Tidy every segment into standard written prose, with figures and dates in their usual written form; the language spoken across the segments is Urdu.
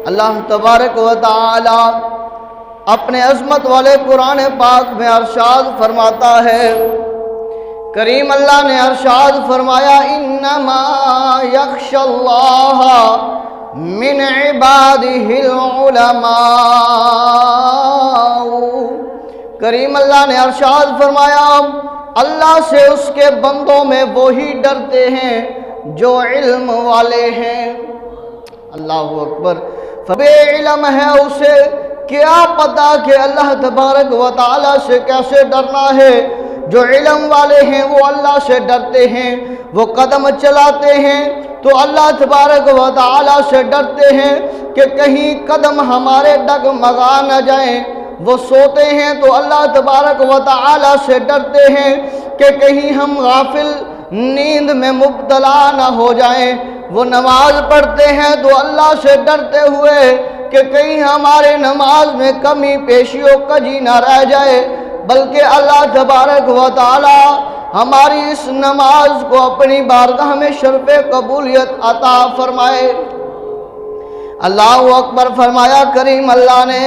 اللہ تبارک و تعالی اپنے عظمت والے قرآن پاک میں ارشاد فرماتا ہے، کریم اللہ نے ارشاد فرمایا انما یخشی اللہ من عبادہ العلماء۔ کریم اللہ نے ارشاد فرمایا اللہ سے اس کے بندوں میں وہی ڈرتے ہیں جو علم والے ہیں۔ اللہ اکبر۔ بے علم ہے اسے کیا پتا کہ اللہ تبارک و تعالی سے کیسے ڈرنا ہے۔ جو علم والے ہیں وہ اللہ سے ڈرتے ہیں، وہ قدم چلاتے ہیں تو اللہ تبارک و تعالی سے ڈرتے ہیں کہ کہیں قدم ہمارے ڈگمگا نہ جائیں۔ وہ سوتے ہیں تو اللہ تبارک و تعالی سے ڈرتے ہیں کہ کہیں ہم غافل نیند میں مبتلا نہ ہو جائیں۔ وہ نماز پڑھتے ہیں تو اللہ سے ڈرتے ہوئے کہ کہیں ہمارے نماز میں کمی پیشی و کجی نہ رہ جائے، بلکہ اللہ تبارک و تعالی ہماری اس نماز کو اپنی بارگاہ میں شرف قبولیت عطا فرمائے۔ اللہ اکبر۔ فرمایا کریم اللہ نے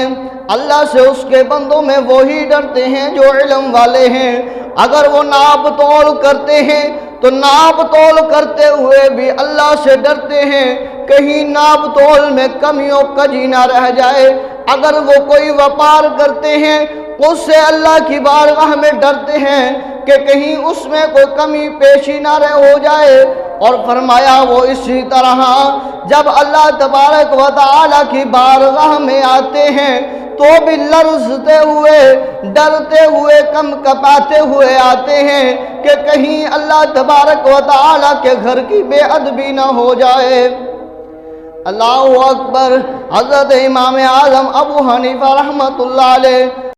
اللہ سے اس کے بندوں میں وہی ڈرتے ہیں جو علم والے ہیں۔ اگر وہ ناپ تول کرتے ہیں تو ناپ تول کرتے ہوئے بھی اللہ سے ڈرتے ہیں کہیں ناپ تول میں کمی و کجی نہ رہ جائے۔ اگر وہ کوئی وپار کرتے ہیں اس سے اللہ کی بارگاہ میں ڈرتے ہیں کہ کہیں اس میں کوئی کمی پیشی نہ ہو جائے۔ اور فرمایا وہ اسی طرح جب اللہ تبارک و تعالی کی بارگاہ میں آتے ہیں تو بھی لرزتے ہوئے ڈرتے ہوئے کم کپاتے ہوئے آتے ہیں کہ کہیں اللہ تبارک و تعالی کے گھر کی بے ادبی نہ ہو جائے۔ اللہ اکبر۔ حضرت امام اعظم ابو حنیفہ رحمۃ اللہ علیہ